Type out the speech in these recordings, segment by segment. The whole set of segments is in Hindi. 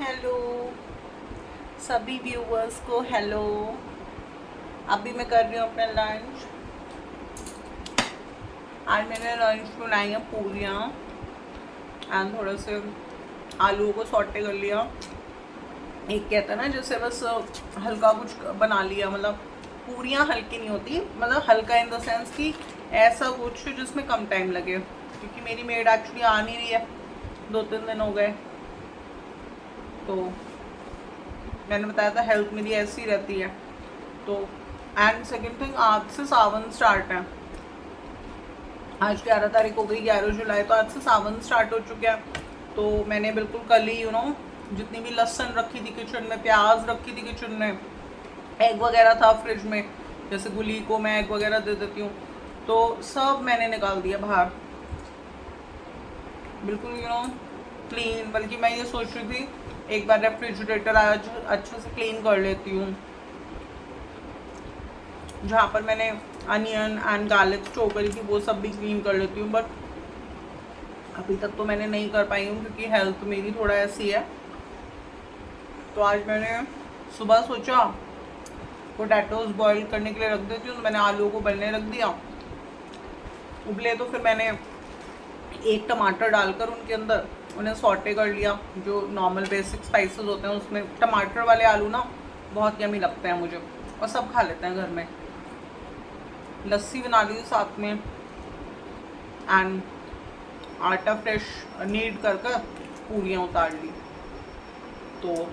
हेलो सभी व्यूवर्स को हेलो। अभी मैं कर रही हूँ अपना लंच। आज मैंने लंच बनाई है पूरियाँ एंड थोड़े से आलूओं को सॉटे कर लिया। एक कहता है ना जैसे बस हल्का कुछ बना लिया, मतलब पूरियाँ हल्की नहीं होती, मतलब हल्का इन द सेंस कि ऐसा कुछ जिसमें कम टाइम लगे, क्योंकि मेरी मेड एक्चुअली आ नहीं रही है, 2-3 दिन हो गए। तो मैंने बताया था हेल्थ मेरी ऐसी रहती है। तो एंड सेकेंड थिंग, आज से सावन स्टार्ट है। आज 11 तारीख हो गई, 11 जुलाई, तो आज से सावन स्टार्ट हो चुका है। तो मैंने बिल्कुल कल ही जितनी भी लहसुन रखी थी किचन में, प्याज रखी थी किचन में, एग वगैरह था फ्रिज में, जैसे गुली को मैं एग वगैरह दे देती हूँ, तो सब मैंने निकाल दिया बाहर, बिल्कुल क्लीन। बल्कि मैं ये सोच रही थी एक बार रेफ्रिजरेटर आज अच्छे से क्लीन कर लेती हूँ, जहाँ पर मैंने अनियन एंड गार्लिक स्टोर करी थी वो सब भी क्लीन कर लेती हूँ। बट अभी तक तो मैंने नहीं कर पाई हूँ क्योंकि हेल्थ मेरी थोड़ा ऐसी है। तो आज मैंने सुबह सोचा पोटैटोज बॉईल करने के लिए रख देती हूँ, तो मैंने आलू को उबलने रख दिया। उबले तो फिर मैंने एक टमाटर डालकर उनके अंदर उन्हें सॉटे कर लिया। जो नॉर्मल बेसिक स्पाइसेस होते हैं उसमें टमाटर वाले आलू ना बहुत यमी लगते हैं मुझे, और सब खा लेते हैं घर में। लस्सी बना ली साथ में एंड आटा फ्रेश नीड कर कर पूरियाँ उतार ली, तो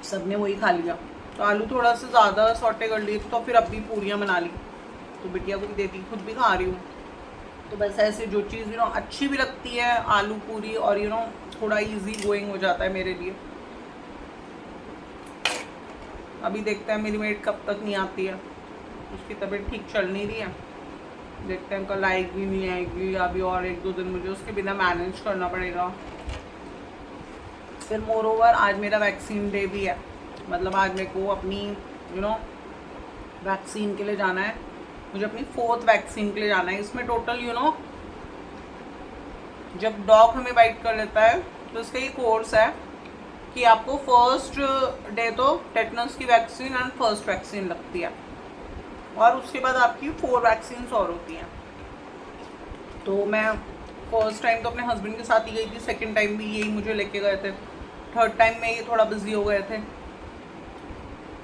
सब ने वही खा लिया। तो आलू थोड़ा सा ज़्यादा सॉटे कर लिए, तो फिर अब भी पूरियाँ बना ली, तो बिटिया को भी देती, खुद भी खा रही हूँ। तो बस ऐसे जो चीज़ अच्छी भी लगती है आलू पूरी, और थोड़ा इजी गोइंग हो जाता है मेरे लिए। अभी देखते हैं मेरी मेड कब तक नहीं आती है, उसकी तबीयत ठीक चल नहीं रही है, देखते हैं कल आएगी नहीं आएगी। अभी और 1-2 दिन मुझे उसके बिना मैनेज करना पड़ेगा। फिर मोर ओवर आज मेरा वैक्सीन डे भी है, मतलब आज मेरे को अपनी वैक्सीन के लिए जाना है। मुझे अपनी 4th वैक्सीन के लिए जाना है। इसमें टोटल जब डॉग हमें बाइट कर लेता है तो इसका ये कोर्स है कि आपको फर्स्ट डे तो टेटनस की वैक्सीन एंड फर्स्ट वैक्सीन लगती है, और उसके बाद आपकी 4 वैक्सीन और होती हैं। तो मैं फर्स्ट टाइम तो अपने हस्बैंड के साथ ही गई थी, सेकंड टाइम भी यही मुझे लेके गए थे, थर्ड टाइम में ये थोड़ा बिजी हो गए थे।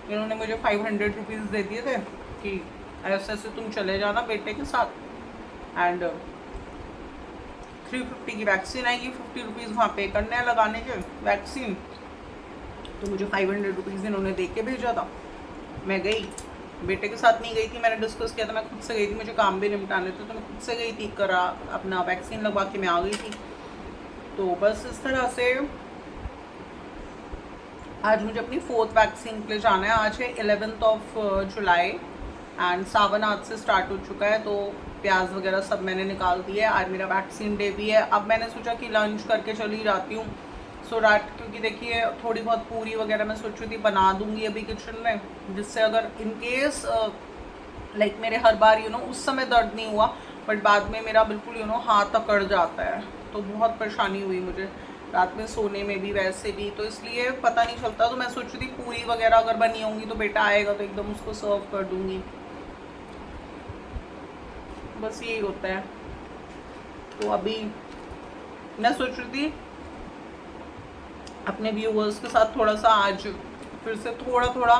इन्होंने मुझे 500 रुपीज़ दे दिए थे कि ऐसे ऐसे तुम चले जाना बेटे के साथ, एंड 350 की वैक्सीन आएगी, 50 रुपीज़ वहाँ पे करने हैं लगाने के वैक्सीन। तो मुझे 500 रुपीज़ इन्होंने दे के भेजा था। मैं गई, बेटे के साथ नहीं गई थी, मैंने डिस्कस किया था, मैं खुद से गई थी, मुझे काम भी निपटाने थे, तो मैं खुद से गई थी, करा अपना वैक्सीन लगवा के मैं आ गई थी। तो बस इस तरह से आज मुझे अपनी 4th वैक्सीन के लिए जाना है। आज है 11 जुलाई एंड सावन आज से स्टार्ट हो चुका है, तो प्याज वगैरह सब मैंने निकाल दिया है। आज मेरा वैक्सीन डे भी है। अब मैंने सोचा कि लंच करके चली जाती हूँ, सो डैट, क्योंकि देखिए थोड़ी बहुत पूरी वगैरह मैं सोच रही थी बना दूंगी अभी किचन में, जिससे अगर इन केस लाइक मेरे हर बार उस समय दर्द नहीं हुआ, बट बाद में मेरा बिल्कुल हाथ अकड़ जाता है, तो बहुत परेशानी हुई मुझे रात में सोने में भी, वैसे भी, तो इसलिए पता नहीं चलता। तो मैं सोच रही थी पूरी वगैरह अगर बनी होंगी तो बेटा आएगा तो एकदम उसको सर्व कर दूंगी, बस यही होता है। तो अभी मैं सोच रही थी अपने व्यूवर्स के साथ थोड़ा सा आज फिर से थोड़ा थोड़ा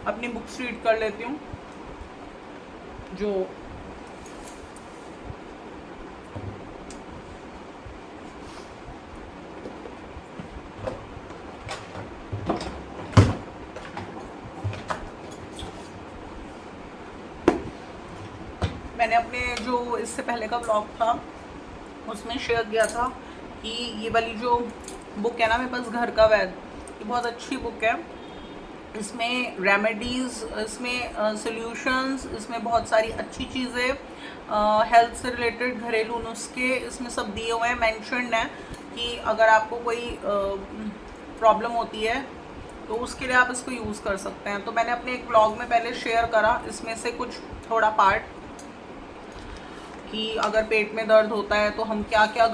अपनी बुक्स रीड कर लेती हूँ, जो मैंने अपने जो इससे पहले का ब्लॉग था उसमें शेयर किया था कि ये वाली जो बुक है ना मेरे पास, घर का वैद, ये बहुत अच्छी बुक है। इसमें रेमेडीज़, इसमें सॉल्यूशंस, इसमें बहुत सारी अच्छी चीज़ें हेल्थ से रिलेटेड, घरेलू नुस्खे इसमें सब दिए हुए हैं। मैंशनड है कि अगर आपको कोई प्रॉब्लम होती है तो उसके लिए आप इसको यूज़ कर सकते हैं। तो मैंने अपने एक ब्लॉग में पहले शेयर करा इसमें से कुछ थोड़ा पार्ट, कि अगर पेट में दर्द होता है तो हम क्या क्या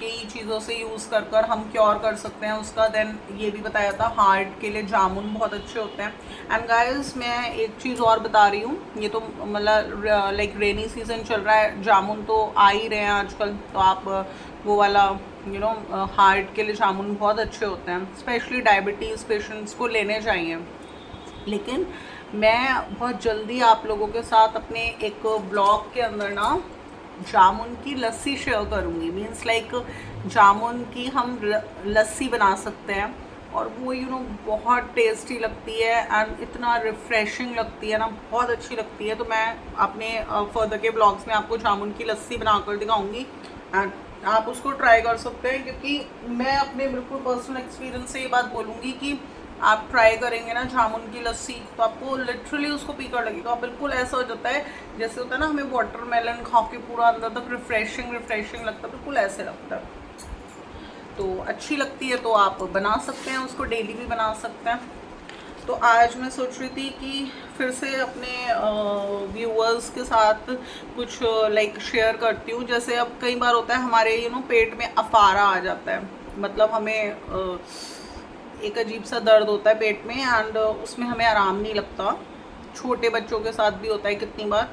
ही चीज़ों से यूज़ कर कर हम क्योर कर सकते हैं उसका। देन ये भी बताया था हार्ट के लिए जामुन बहुत अच्छे होते हैं। एंड गाइस मैं एक चीज़ और बता रही हूँ, ये तो मतलब लाइक रेनी सीजन चल रहा है, जामुन तो आ ही रहे हैं आजकल, तो आप वो वाला हार्ट के लिए जामुन बहुत अच्छे होते हैं, स्पेशली डायबिटीज़ पेशेंट्स को लेने चाहिए। लेकिन मैं बहुत जल्दी आप लोगों के साथ अपने एक ब्लॉग के अंदर ना जामुन की लस्सी शेयर करूँगी। मीन्स लाइक जामुन की हम लस्सी बना सकते हैं और वो बहुत टेस्टी लगती है एंड इतना रिफ़्रेशिंग लगती है ना, बहुत अच्छी लगती है। तो मैं अपने फर्दर के ब्लॉग्स में आपको जामुन की लस्सी बनाकर दिखाऊंगी एंड आप उसको ट्राई कर सकते हैं, क्योंकि मैं अपने बिल्कुल पर्सनल एक्सपीरियंस से ये बात बोलूँगी कि आप ट्राई करेंगे ना जामुन की लस्सी तो आपको लिटरली उसको पीकर लगेगा, बिल्कुल ऐसा हो जाता है जैसे होता है ना हमें वाटरमेलन खा के पूरा अंदर तक रिफ्रेशिंग लगता है, बिल्कुल ऐसे लगता है। तो अच्छी लगती है तो आप बना सकते हैं उसको, डेली भी बना सकते हैं। तो आज मैं सोच रही थी कि फिर से अपने व्यूअर्स के साथ कुछ लाइक शेयर करती हूँ। जैसे अब कई बार होता है हमारे पेट में अफारा आ जाता है, मतलब हमें एक अजीब सा दर्द होता है पेट में एंड उसमें हमें आराम नहीं लगता। छोटे बच्चों के साथ भी होता है कितनी बार।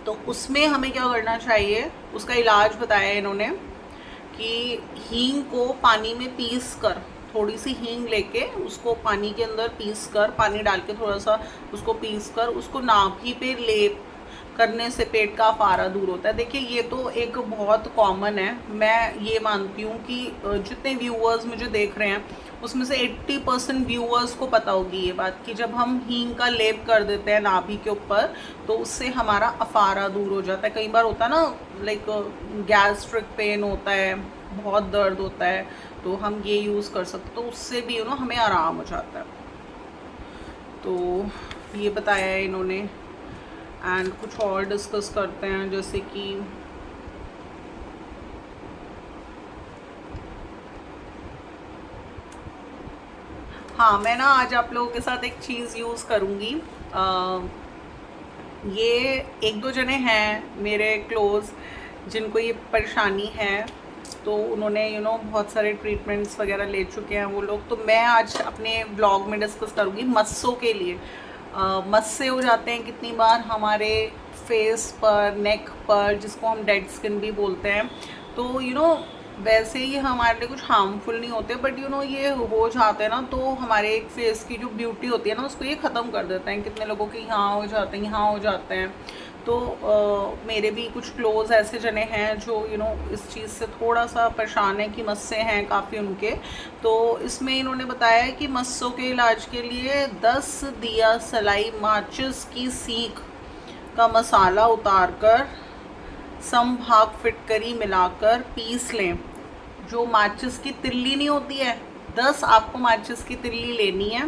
तो उसमें हमें क्या करना चाहिए, उसका इलाज बताया इन्होंने कि हींग को पानी में पीस कर, थोड़ी सी हींग लेके उसको पानी के अंदर पीस कर, पानी डाल के थोड़ा सा उसको पीस कर उसको नाभि पे लेप करने से पेट का अफारा दूर होता है। देखिए ये तो एक बहुत कॉमन है, मैं ये मानती हूँ कि जितने व्यूअर्स मुझे देख रहे हैं उसमें से 80% व्यूअर्स को पता होगी ये बात कि जब हम हींग का लेप कर देते हैं नाभि के ऊपर तो उससे हमारा अफारा दूर हो जाता है। कई बार होता है ना लाइक गैस्ट्रिक पेन होता है, बहुत दर्द होता है, तो हम ये यूज़ कर सकते, तो उससे भी हमें आराम हो जाता है। तो ये बताया है इन्होंने एंड कुछ और डिस्कस करते हैं, जैसे कि हाँ मैं ना आज आप लोगों के साथ एक चीज़ यूज़ करूँगी। ये एक दो जने हैं मेरे क्लोज़ जिनको ये परेशानी है, तो उन्होंने बहुत सारे ट्रीटमेंट्स वगैरह ले चुके हैं वो लोग। तो मैं आज अपने ब्लॉग में डिस्कस करूँगी मस्सों के लिए। मस्से हो जाते हैं कितनी बार हमारे फेस पर, नेक पर, जिसको हम डेड स्किन भी बोलते हैं। तो वैसे ही हमारे लिए कुछ हार्मफुल नहीं होते, बट ये हो जाते हैं ना, तो हमारे एक फेस की जो ब्यूटी होती है ना उसको ये ख़त्म कर देते हैं। कितने लोगों के यहाँ हो जाते हैं, यहाँ हो जाते हैं। तो मेरे भी कुछ क्लोज ऐसे जने हैं जो इस चीज़ से थोड़ा सा परेशान है कि मस्से हैं काफ़ी उनके। तो इसमें इन्होंने बताया है कि मस्सों के इलाज के लिए 10 दिया सलाई माचिस की सीख का मसाला उतार कर सम भाग फिटकरी मिलाकर पीस लें। जो माचिस की तिल्ली नहीं होती है, 10 आपको माचिस की तिल्ली लेनी है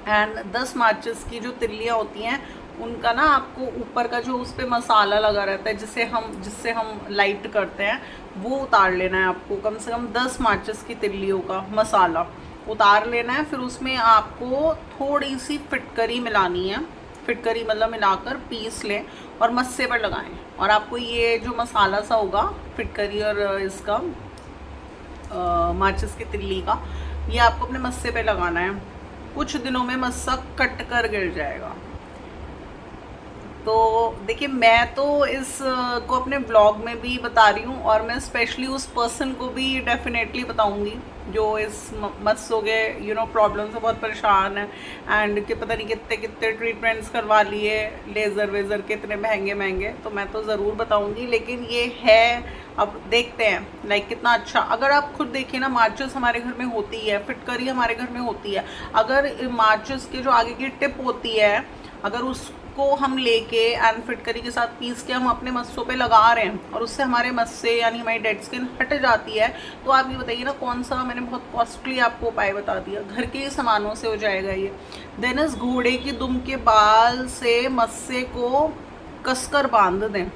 एंड 10 माचिस की जो तिल्लियाँ होती हैं उनका ना आपको ऊपर का जो उस पर मसाला लगा रहता है जिससे हम लाइट करते हैं, वो उतार लेना है आपको। कम से कम 10 माचिस की तिल्लियों का मसाला उतार लेना है। फिर उसमें आपको थोड़ी सी फिटकरी मिलानी है, फिटकरी मतलब मिलाकर पीस लें और मस्से पर लगाएं। और आपको ये जो मसाला सा होगा फिटकरी और इसका माचिस की तिल्ली का, ये आपको अपने मस्से पे लगाना है। कुछ दिनों में मस्सा कट कर गिर जाएगा। तो देखिए मैं तो इस को अपने ब्लॉग में भी बता रही हूँ और मैं स्पेशली उस पर्सन को भी डेफिनेटली बताऊँगी जो इस मस्सों के प्रॉब्लम से बहुत परेशान है एंड कि पता नहीं कितने कितने ट्रीटमेंट्स करवा लिए, लेज़र वेज़र के इतने महंगे महंगे। तो मैं तो ज़रूर बताऊँगी, लेकिन ये है, अब देखते हैं लाइक कितना अच्छा। अगर आप खुद देखिए ना, माचिस हमारे घर में होती है, फिटकरी हमारे घर में होती है, अगर माचिस के जो आगे की टिप होती है अगर उसको हम लेके एंड फिटकरी के साथ पीस के हम अपने मस्सों पे लगा रहे हैं और उससे हमारे मस्से यानी हमारी डेड स्किन हट जाती है, तो आप ये बताइए ना कौन सा, मैंने बहुत कॉस्टली आपको उपाय बता दिया, घर के सामानों से हो जाएगा ये। देन इस घोड़े की दुम के बाल से मस्से को कसकर बांध दें।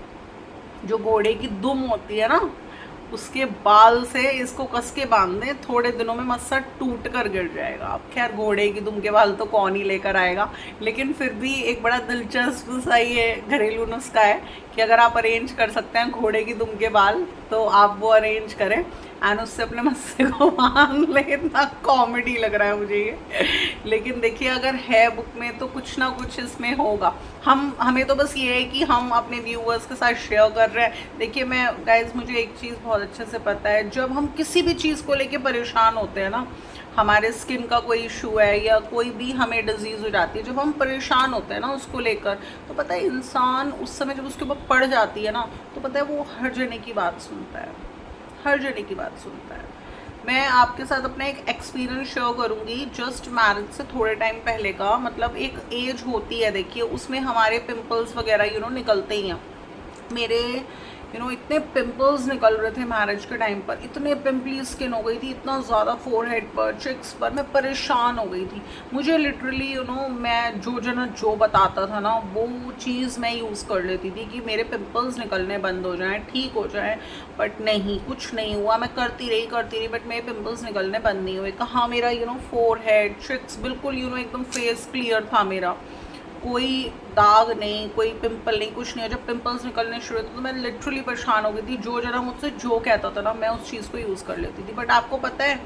जो घोड़े की दुम होती है ना उसके बाल से इसको कस के बांध दें, थोड़े दिनों में मस्सा टूट कर गिर जाएगा। अब खैर घोड़े की दुम के बाल तो कौन ही लेकर आएगा, लेकिन फिर भी एक बड़ा दिलचस्प सा ये घरेलू नुस्खा है कि अगर आप अरेंज कर सकते हैं घोड़े की दुम के बाल तो आप वो अरेंज करें एंड उससे अपने मस्से को मांग ले। इतना कॉमेडी लग रहा है मुझे ये, लेकिन देखिए अगर है बुक में तो कुछ ना कुछ इसमें होगा। हमें तो बस ये है कि हम अपने व्यूअर्स के साथ शेयर कर रहे हैं। देखिए मैं गाइज, मुझे एक चीज़ बहुत अच्छे से पता है, जब हम किसी भी चीज़ को लेके परेशान होते हैं ना, हमारे स्किन का कोई इशू है या कोई भी हमें डिजीज़ हो जाती है, जब हम परेशान होते हैं ना उसको लेकर, तो पता है इंसान उस समय जब उसके ऊपर पड़ जाती है ना, तो पता है वो हर जने की बात सुनता है, हर जने की बात सुनता है। मैं आपके साथ अपना एक एक्सपीरियंस शेयर करूंगी जस्ट मैरिज से थोड़े टाइम पहले का। मतलब एक एज होती है, देखिए उसमें हमारे पिंपल्स वगैरह निकलते ही हैं। मेरे इतने पिंपल्स निकल रहे थे मैरिज के टाइम पर, इतने पिंपली स्किन हो गई थी, इतना ज़्यादा फोरहेड पर, चिक्स पर, मैं परेशान हो गई थी। मुझे लिटरली मैं जो जना जो बताता था ना वो चीज़ मैं यूज़ कर लेती थी कि मेरे पिंपल्स निकलने बंद हो जाएं, ठीक हो जाएं, बट नहीं, कुछ नहीं हुआ। मैं करती रही बट मेरे पिंपल्स निकलने बंद नहीं हुए। कहाँ मेरा फोरहेड, चिक्स बिल्कुल एकदम फेस क्लियर था मेरा, कोई दाग नहीं, कोई पिंपल नहीं, कुछ नहीं। जब पिंपल्स निकलने शुरू हुए तो मैं लिटरली परेशान हो गई थी। जो जना मुझसे जो कहता था ना मैं उस चीज़ को यूज़ कर लेती थी। बट आपको पता है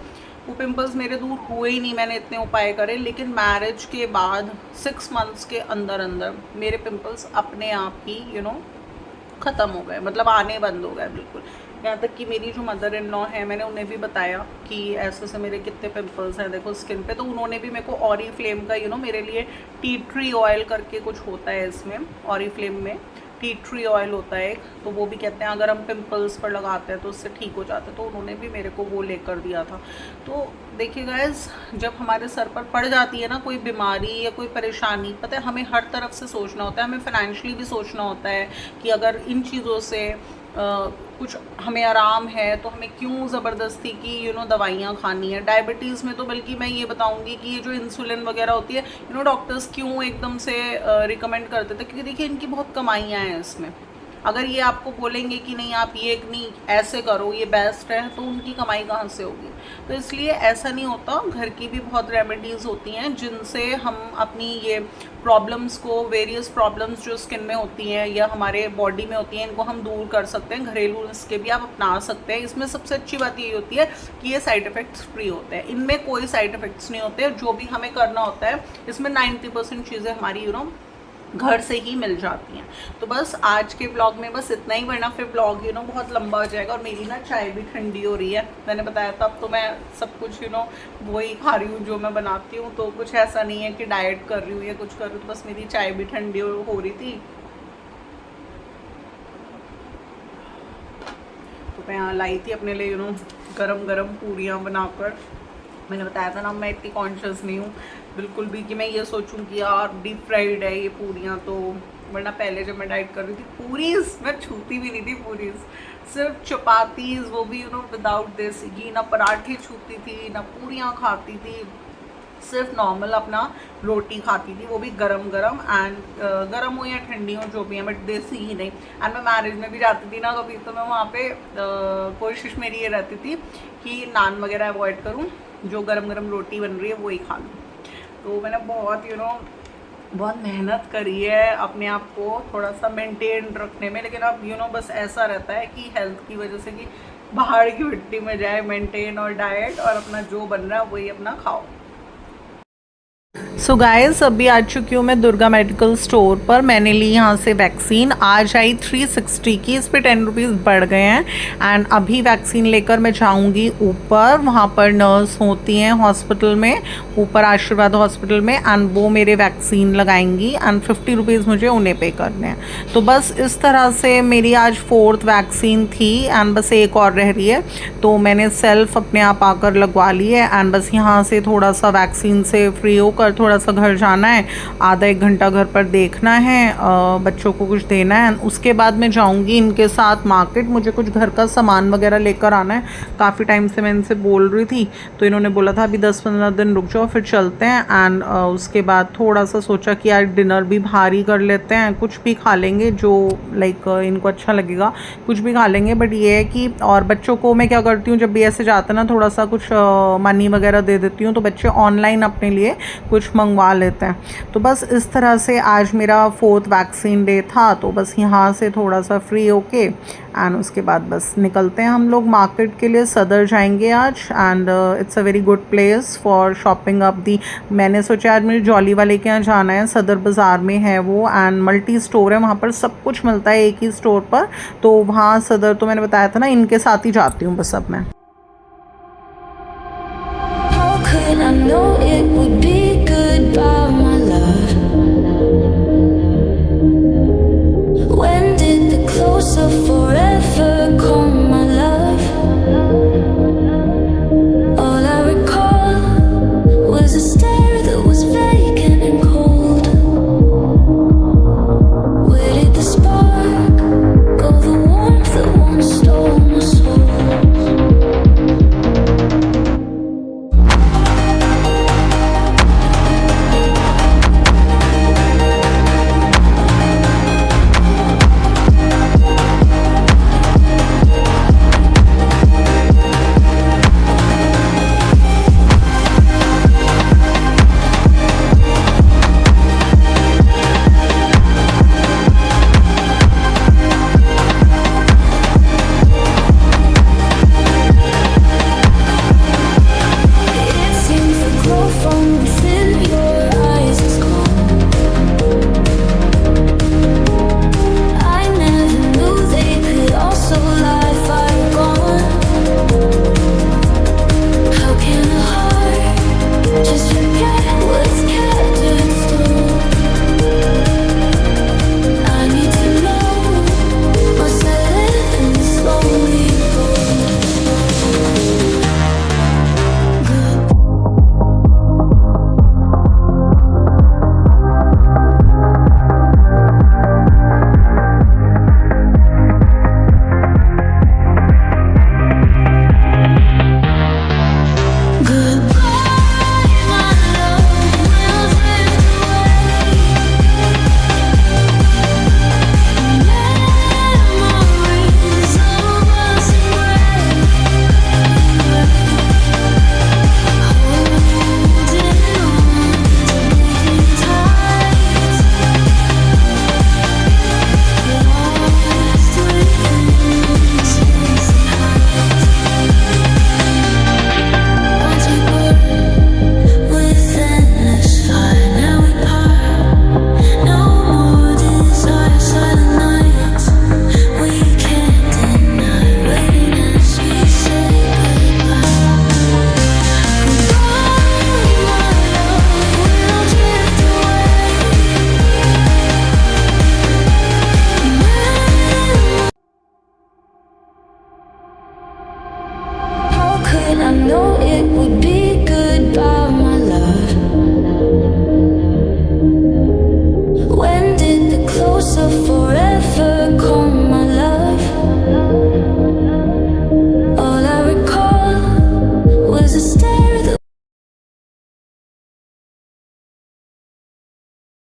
वो पिंपल्स मेरे दूर हुए ही नहीं, मैंने इतने उपाय करे। लेकिन मैरिज के बाद 6 मंथ्स के अंदर अंदर मेरे पिंपल्स अपने आप ही ख़त्म हो गए, मतलब आने बंद हो गए बिल्कुल। यहाँ तक कि मेरी जो मदर इन लॉ है, मैंने उन्हें भी बताया कि ऐसे से मेरे कितने पिंपल्स हैं देखो स्किन पे, तो उन्होंने भी मेरे को ऑरीफ्लेम का मेरे लिए टी ट्री ऑयल करके कुछ होता है इसमें, ऑरीफ्लेम में टी ट्री ऑयल होता है एक, तो वो भी कहते हैं अगर हम पिंपल्स पर लगाते हैं तो उससे ठीक हो जाते हैं, तो उन्होंने भी मेरे को वो लेकर दिया था। तो देखिए गाइस, जब हमारे सर पर पड़ जाती है ना कोई बीमारी या कोई परेशानी, पता है हमें हर तरफ से सोचना होता है, हमें फाइनेंशियली भी सोचना होता है कि अगर इन चीज़ों से कुछ हमें आराम है तो हमें क्यों ज़बरदस्ती की दवाइयाँ खानी है। डायबिटीज़ में तो बल्कि मैं ये बताऊंगी कि ये जो इंसुलिन वगैरह होती है डॉक्टर्स क्यों एकदम से रिकमेंड करते थे, क्योंकि देखिए इनकी बहुत कमाइयाँ हैं इसमें। अगर ये आपको बोलेंगे कि नहीं आप ये नहीं ऐसे करो ये बेस्ट है, तो उनकी कमाई कहाँ से होगी। तो इसलिए ऐसा नहीं होता, घर की भी बहुत रेमेडीज़ होती हैं जिनसे हम अपनी ये प्रॉब्लम्स को, वेरियस प्रॉब्लम्स जो स्किन में होती हैं या हमारे बॉडी में होती हैं, इनको हम दूर कर सकते हैं। घरेलू नुस्खे भी आप अपना सकते हैं। इसमें सबसे अच्छी बात ये होती है कि ये साइड इफ़ेक्ट्स फ्री होते हैं, इनमें कोई साइड इफ़ेक्ट्स नहीं होते। जो भी हमें करना होता है इसमें 90% चीज़ें हमारी घर से ही मिल जाती हैं। तो बस आज के ब्लॉग में बस इतना ही, वरना फिर ब्लॉग बहुत लंबा हो जाएगा। और मेरी ना चाय भी ठंडी हो रही है, मैंने बताया था। अब तो मैं सब कुछ वही खा रही हूँ जो मैं बनाती हूँ, तो कुछ ऐसा नहीं है कि डाइट कर रही हूँ या कुछ कर रही हूँ। तो बस मेरी चाय भी ठंडी हो रही थी, तो मैं यहाँ लाई थी अपने लिए गरम गरम पूरियाँ बनाकर। मैंने बताया था ना मैं इतनी कॉन्शियस नहीं हूँ बिल्कुल भी कि मैं ये सोचूं कि यार डीप फ्राइड है ये पूरियाँ, तो वरना पहले जब मैं डाइट कर रही थी पूरीज मैं छूती भी नहीं थी। पूरीज सिर्फ चपातीज, वो भी विदाउट देसी घी, ना पराठे छूती थी ना पूरियाँ खाती थी, सिर्फ नॉर्मल अपना रोटी खाती थी, वो भी गरम गरम। एंड गरम हो या ठंडी हो जो भी है, बट देसी ही नहीं। एंड मैं मैरिज में भी जाती थी ना कभी, तो मैं वहाँ पे कोशिश मेरी ये रहती थी कि नान वगैरह अवॉइड करूँ, जो गरम गरम रोटी बन रही है वही खा लूँ। तो मैंने बहुत बहुत मेहनत करी है अपने आप को थोड़ा सा मेंटेन रखने में। लेकिन अब बस ऐसा रहता है कि हेल्थ की वजह से कि बाहर की मिट्टी में जाए मेंटेन और डाइट, और अपना जो बन रहा है वही अपना खाओ। सो गाइस, अभी आ चुकी हूँ मैं दुर्गा मेडिकल स्टोर पर। मैंने ली यहाँ से वैक्सीन, आज आई 360 की, इस पर 10 रुपीज़ बढ़ गए हैं। एंड अभी वैक्सीन लेकर मैं जाऊँगी ऊपर, वहाँ पर नर्स होती हैं हॉस्पिटल में, ऊपर आशीर्वाद हॉस्पिटल में, एंड वो मेरे वैक्सीन लगाएंगी एंड 50 रुपीज़ मुझे उन्हें पे करने हैं। तो बस इस तरह से मेरी आज 4th वैक्सीन थी एंड बस एक और रह रही है, तो मैंने सेल्फ अपने आप आकर लगवा ली है। एंड बस यहाँ से थोड़ा सा वैक्सीन से फ्री होकर थोड़ा सा घर जाना है, आधा 1 घंटा घर पर देखना है, बच्चों को कुछ देना है। उसके बाद मैं जाऊंगी इनके साथ मार्केट, मुझे कुछ घर का सामान वगैरह लेकर आना है। काफ़ी टाइम से मैं इनसे बोल रही थी, तो इन्होंने बोला था अभी 10-15 दिन रुक जाओ फिर चलते हैं। एंड उसके बाद थोड़ा सा सोचा कि यार डिनर भी भारी कर लेते हैं, कुछ भी खा लेंगे जो लाइक इनको अच्छा लगेगा, कुछ भी खा लेंगे। बट ये है कि और बच्चों को मैं क्या करती हूँ जब भी ऐसे जाते हैं ना, थोड़ा सा कुछ मनी वगैरह दे देती हूँ, तो बच्चे ऑनलाइन अपने लिए कुछ मंगवा लेते हैं। तो बस इस तरह से आज मेरा 4th वैक्सीन डे था, तो बस यहाँ से थोड़ा सा फ्री होके एंड उसके बाद बस निकलते हैं हम लोग मार्केट के लिए। सदर जाएंगे आज and it's a very good place for shopping up the. मैंने सोचा आज मेरे जॉली वाले के यहाँ जाना है, सदर बाज़ार में है वो एंड मल्टी स्टोर है, वहाँ पर सब कुछ मिलता है एक ही स्टोर पर। तो वहाँ सदर तो मैंने बताया था ना, इनके साथ ही जाती हूँ बस अब मैं। Could I know it would be goodbye, my love? When did the close of forever come, my love? All I recall was a stare that was vacant and cold. Where did the spark go, the warmth that once stole my soul? Could I know it would be goodbye, my love? When did the close of forever come, my love? All I recall was a stare